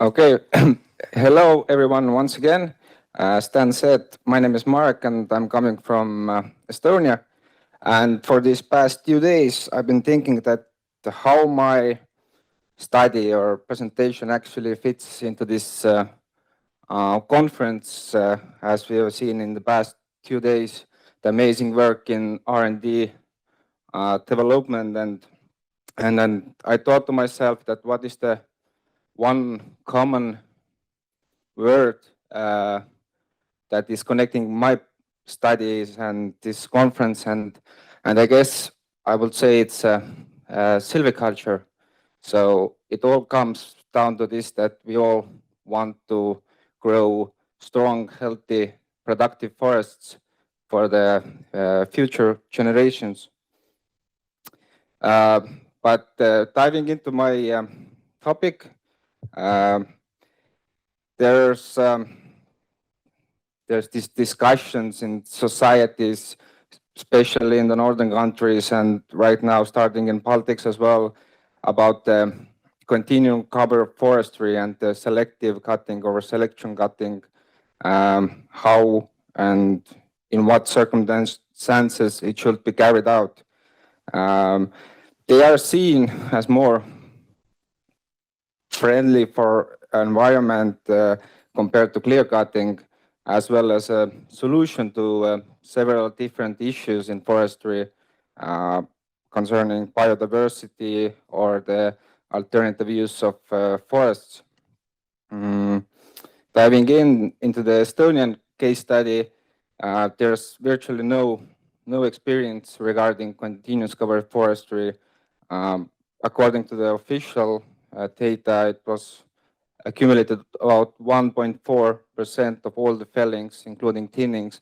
Okay, hello everyone once again. Stan said, my name is Marek and I'm coming from Estonia. And for these past 2 days, I've been thinking that how my study or presentation actually fits into this conference, as we have seen in the past 2 days, the amazing work in R&D development. And then I thought to myself that what is the one common word that is connecting my studies and this conference, and I guess I would say it's silviculture. So it all comes down to this, that we all want to grow strong, healthy, productive forests for the future generations. But diving into my topic, there's these discussions in societies, especially in the northern countries, and right now starting in politics as well, about the continuing cover forestry and the selective cutting or selection cutting, how and in what circumstances it should be carried out. They are seen as more friendly for environment compared to clear cutting, as well as a solution to several different issues in forestry concerning biodiversity or the alternative use of forests. Diving into the Estonian case study, there's virtually no experience regarding continuous cover forestry. According to the official data, it was accumulated about 1.4% of all the fellings, including thinnings,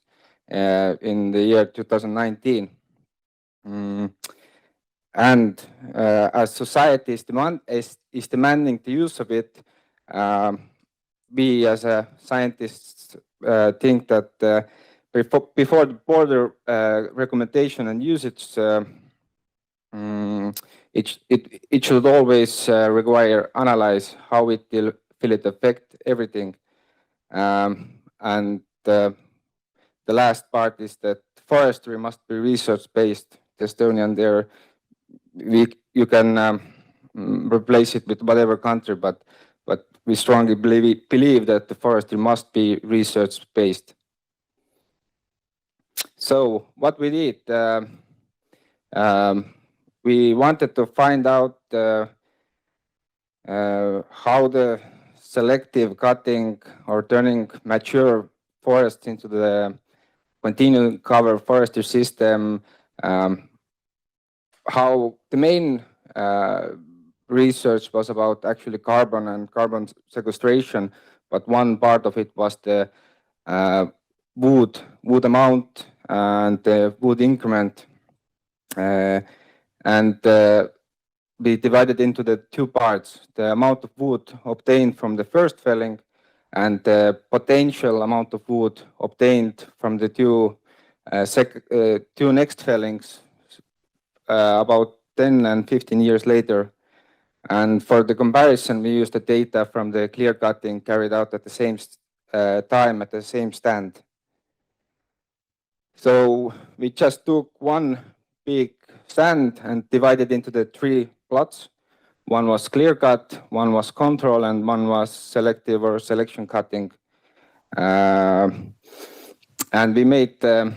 in the year 2019. And as society is demanding the use of it, we as a scientists think that before the border recommendation and usage, it should always require analyze how it will affect everything. And the last part is that forestry must be research based. The Estonian there, you can replace it with whatever country, but we strongly believe that the forestry must be research based. So what we did, we wanted to find out how the selective cutting or turning mature forests into the continuing cover forestry system, how the main research was about actually carbon and carbon sequestration, but one part of it was the wood amount and the wood increment. And we divided into the two parts: the amount of wood obtained from the first felling and the potential amount of wood obtained from the two next fellings about 10 and 15 years later. And for the comparison, we used the data from the clear cutting carried out at the same time at the same stand. So we just took one big stand and divided into the three plots. One was clear cut, one was control, and one was selective or selection cutting. And we made the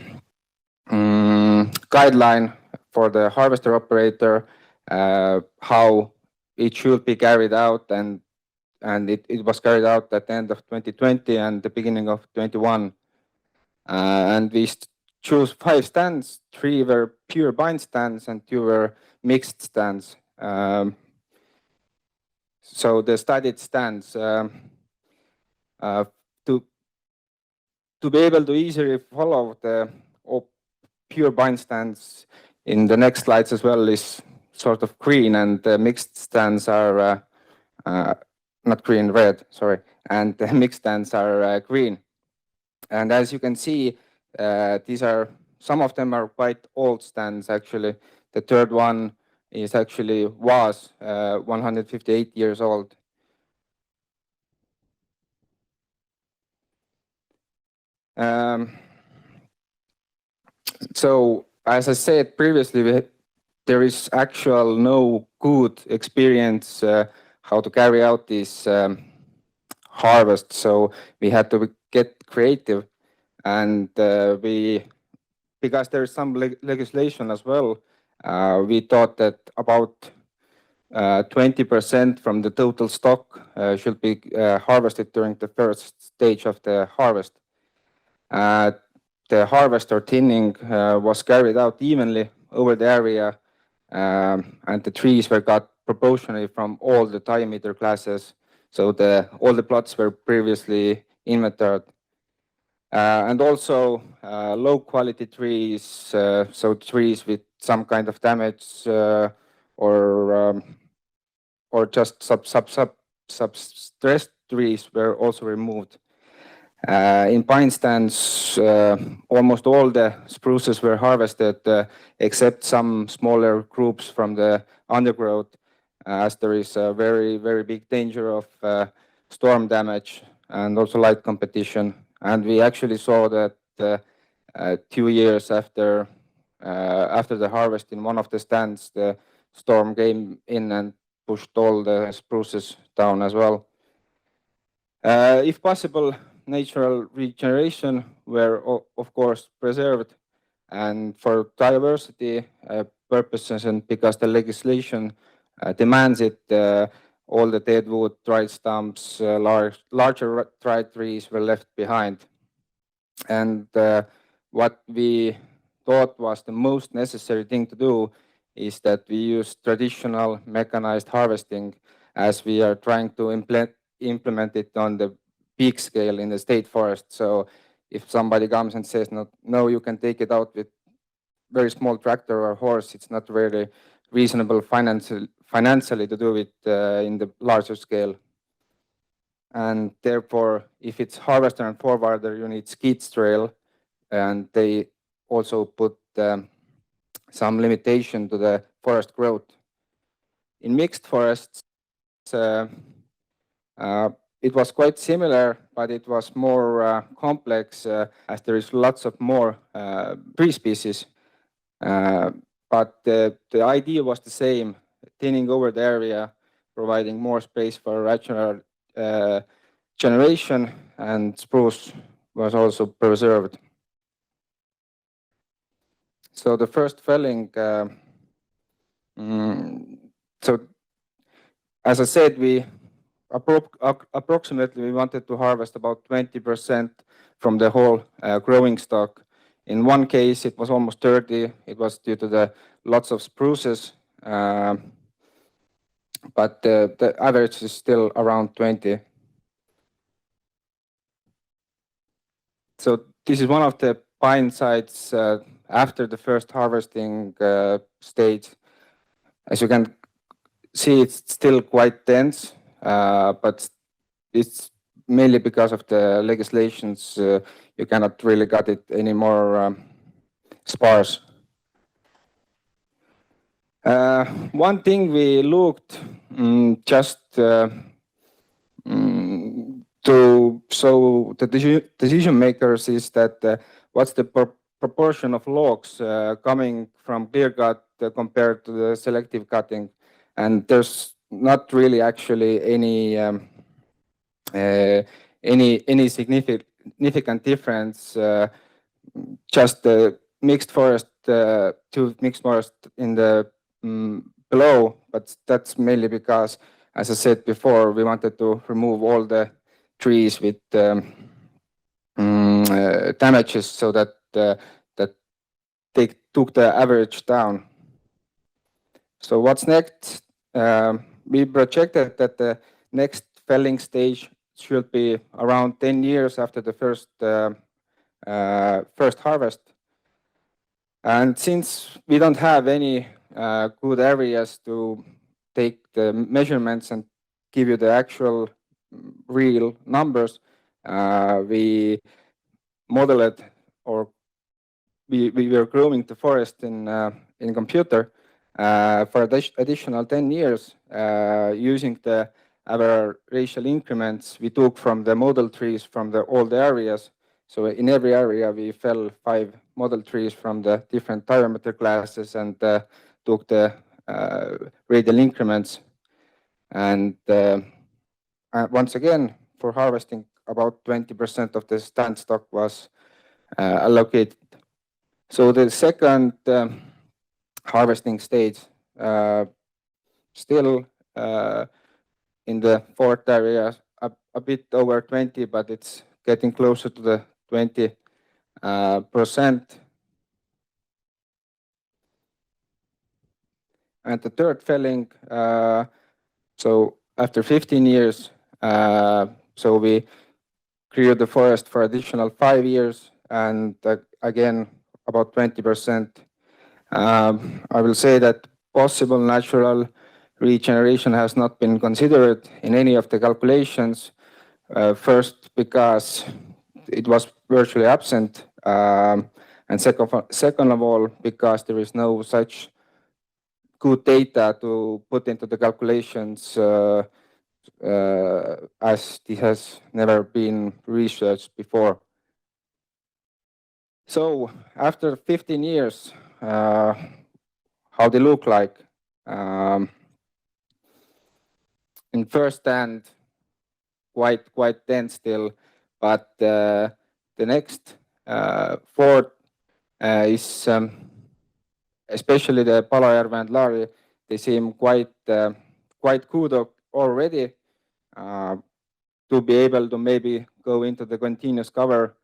guideline for the harvester operator, how it should be carried out, and it was carried out at the end of 2020 and the beginning of 21. And we chose 5 stands. 3 were pure bind stands and 2 were mixed stands. So the studied stands, to be able to easily follow the pure bind stands in the next slides as well is sort of green, and the mixed stands are not green, red, sorry, and the mixed stands are green. And as you can see, these are, some of them are quite old stands actually. The third one is actually was 158 years old. So as I said previously, there is actual no good experience how to carry out this harvest. So we had to get creative, and because there is some legislation as well, we thought that about 20% from the total stock should be harvested during the first stage of the harvest. The harvest or thinning was carried out evenly over the area, and the trees were cut proportionally from all the diameter classes. So all the plots were previously inventoried. And also low quality trees, so trees with some kind of damage or just stressed trees were also removed. In pine stands, almost all the spruces were harvested, except some smaller groups from the undergrowth, as there is a very, very big danger of storm damage and also light competition. And we actually saw that 2 years after the harvest, in one of the stands, the storm came in and pushed all the spruces down as well. If possible, natural regeneration were of course preserved, and for diversity purposes and because the legislation demands it, all the dead wood, dried stumps, larger dried trees were left behind. And what we thought was the most necessary thing to do is that we use traditional mechanized harvesting, as we are trying to implement it on the big scale in the state forest. So if somebody comes and says, no, you can take it out with very small tractor or horse, it's not really reasonable financially to do it in the larger scale. And therefore, if it's harvester and forwarder, you need skids trail, and they also put some limitation to the forest growth. In mixed forests, it was quite similar, but it was more complex as there is lots of more tree species. But the idea was the same, thinning over the area, providing more space for rational generation, and spruce was also preserved. So the first felling, so as I said, we approximately wanted to harvest about 20% from the whole growing stock. In one case, it was almost 30. It was due to the lots of spruces, but the average is still around 20. So this is one of the pine sites after the first harvesting stage. As you can see, it's still quite dense, but it's mainly because of the legislations. You cannot really cut it any more sparse. One thing we looked just to show the decision makers is that what's the proportion of logs coming from clear cut compared to the selective cutting, and there's not really actually any significant difference. Just the mixed forest, two mixed forest in the below, but that's mainly because, as I said before, we wanted to remove all the trees with damages, so that they took the average down. So what's next? We projected that the next felling stage should be around 10 years after the first harvest. And since we don't have any good areas to take the measurements and give you the actual real numbers, we modeled, or we were growing the forest in computer for additional 10 years using our racial increments we took from the model trees from all the areas. So in every area, we fell 5 model trees from the different diameter classes and took the radial increments. And once again, for harvesting, about 20% of the stand stock was allocated. So the second harvesting stage, still in the fourth area, a bit over 20, but it's getting closer to the 20%. And the third felling, so after 15 years, so we cleared the forest for additional 5 years, and again, about 20%. I will say that possible natural regeneration has not been considered in any of the calculations. First, because it was virtually absent, and second of all, because there is no such good data to put into the calculations as this has never been researched before. So after 15 years, how they look like. In first stand, quite dense still, but the next fourth is especially the Palajärve and Laari. They seem quite good already to be able to maybe go into the continuous cover,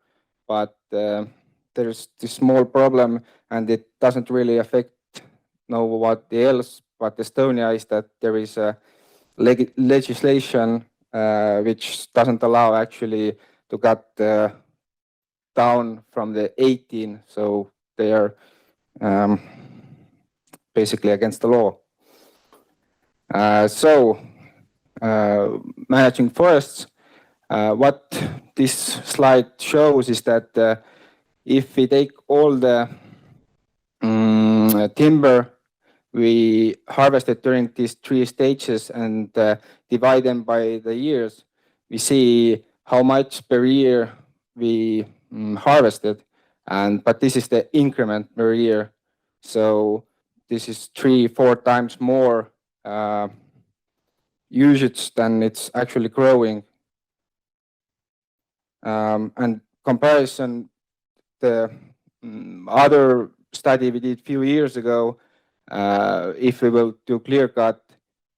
but there's this small problem, and it doesn't really affect what else but Estonia, is that there is a legislation which doesn't allow actually to cut down from the 18, so they are basically against the law. Managing forests, what this slide shows is that if we take all the timber we harvested during these 3 stages and divide them by the years, we see how much per year we harvested, but this is the increment per year. So this is 3-4 times more usage than it's actually growing. And comparison, the other study we did a few years ago, if we will do clear cut,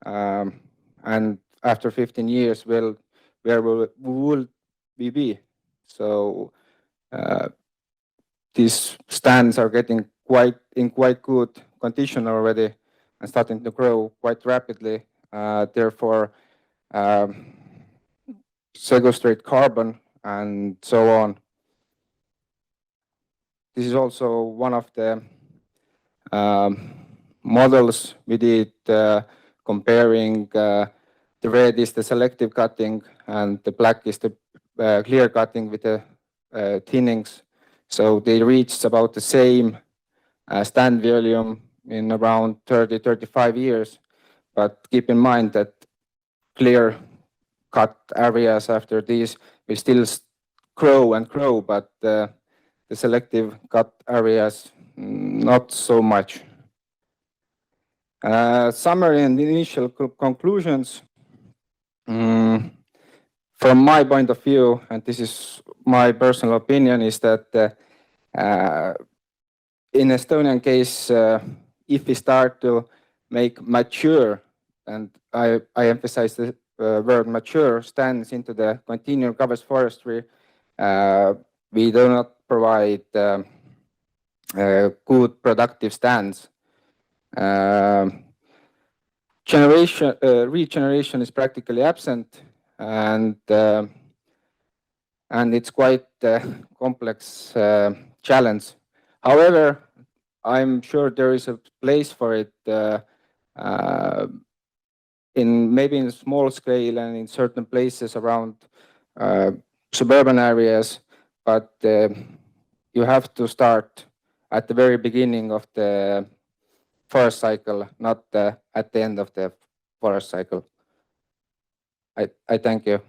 and after 15 years, where will we be? So these stands are getting in quite good condition already and starting to grow quite rapidly. Therefore, sequestrate carbon and so on. This is also one of the models we did comparing the red is the selective cutting and the black is the clear cutting with the thinnings. So they reached about the same stand volume in around 30-35 years. But keep in mind that clear cut areas after these will still grow and grow, but the selective cut areas not so much. Summary and initial conclusions. From my point of view, and this is my personal opinion, is that in Estonian case, if we start to make mature, and I emphasize the word mature, stands into the continual covers forestry, we do not provide good productive stands. Regeneration is practically absent, and it's quite a complex challenge. However, I'm sure there is a place for it maybe in a small scale and in certain places around suburban areas, but you have to start at the very beginning of the forest cycle, not at the end of the forest cycle. I thank you.